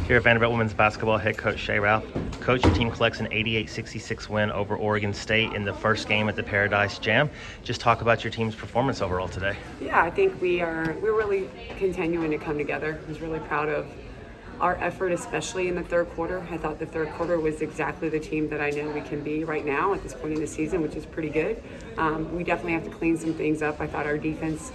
Here at Vanderbilt women's basketball, head coach Shea Ralph. Coach, your team collects an 88-66 win over Oregon State in the first game at the Paradise Jam. Just talk about your team's performance overall today. Yeah, I think we're really continuing to come together. I was really proud of our effort, especially in the third quarter. I thought the third quarter was exactly the team that I know we can be right now at this point in the season, which is pretty good. We definitely have to clean some things up. I thought our defense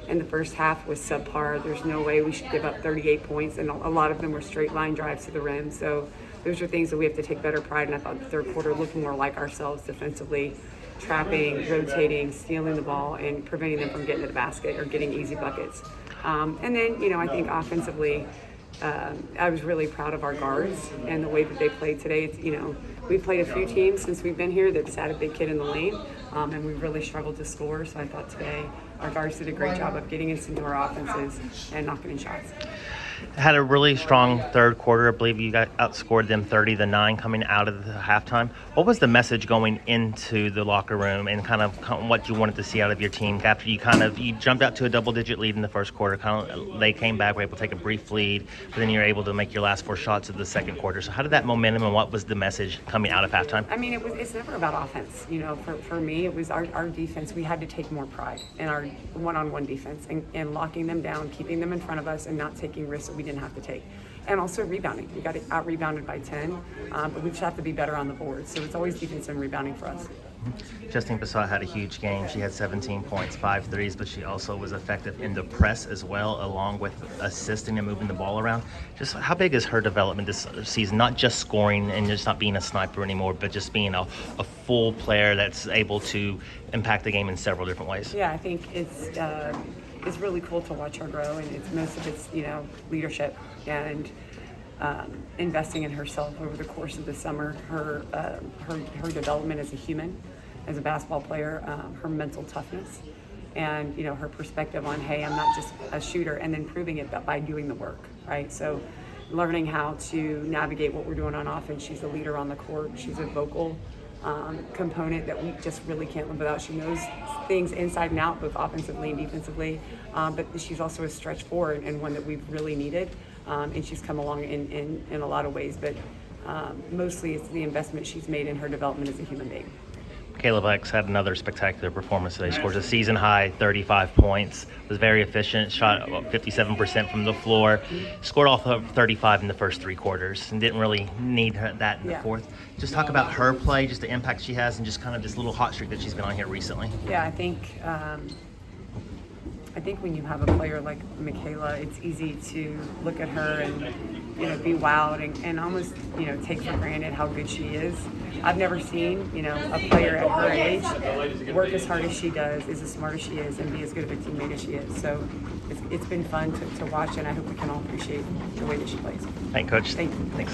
in the first half was subpar. There's no way we should give up 38 points, and a lot of them were straight line drives to the rim. So those are things that we have to take better pride in. I thought the third quarter looked more like ourselves defensively, trapping, rotating, stealing the ball, and preventing them from getting to the basket or getting easy buckets. And then, I think offensively, I was really proud of our guards and the way that they played today. We've played a few teams since we've been here that's had a big kid in the lane, and we've really struggled to score. So I thought today our guards did a great job of getting us into our offenses and knocking in shots. Had a really strong third quarter. I believe you got outscored them 30-9 coming out of the halftime. What was the message going into the locker room and kind of what you wanted to see out of your team after you jumped out to a double-digit lead in the first quarter? They came back, were able to take a brief lead, but then you were able to make your last 4 shots of the second quarter. So how did that momentum and what was the message coming out of halftime? I mean, it's never about offense. For me, it was our defense. We had to take more pride in our one-on-one defense and locking them down, keeping them in front of us, and not taking risks that we didn't have to take. And also rebounding. We got out-rebounded by 10, but we just have to be better on the board. So it's always defense and rebounding for us. Justine Passat had a huge game. She had 17 points, 5 threes, but she also was effective in the press as well, along with assisting and moving the ball around. Just how big is her development this season? Not just scoring and just not being a sniper anymore, but just being a full player that's able to impact the game in several different ways. Yeah, I think it's really cool to watch her grow, and most of it's leadership and investing in herself over the course of the summer. Her development as a human, as a basketball player, her mental toughness, and her perspective on, hey, I'm not just a shooter, and then proving it by doing the work, right? So learning how to navigate what we're doing on offense. She's a leader on the court. She's a vocal component that we just really can't live without. She knows things inside and out, both offensively and defensively, but she's also a stretch forward and one that we've really needed, and she's come along in a lot of ways, but mostly it's the investment she's made in her development as a human being. Caleb X had another spectacular performance today. Scores a season-high 35 points. Was very efficient. Shot about 57% from the floor. Scored all 35 in the first 3 quarters and didn't really need that in the fourth. Just talk about her play, just the impact she has, and just kind of this little hot streak that she's been on here recently. Yeah, I think when you have a player like Michaela, it's easy to look at her and be wowed and almost take for granted how good she is. I've never seen a player at her age work as hard as she does, is as smart as she is, and be as good of a teammate as she is. So it's been fun to watch, and I hope we can all appreciate the way that she plays. Thank you, Coach. Thank you. Thanks.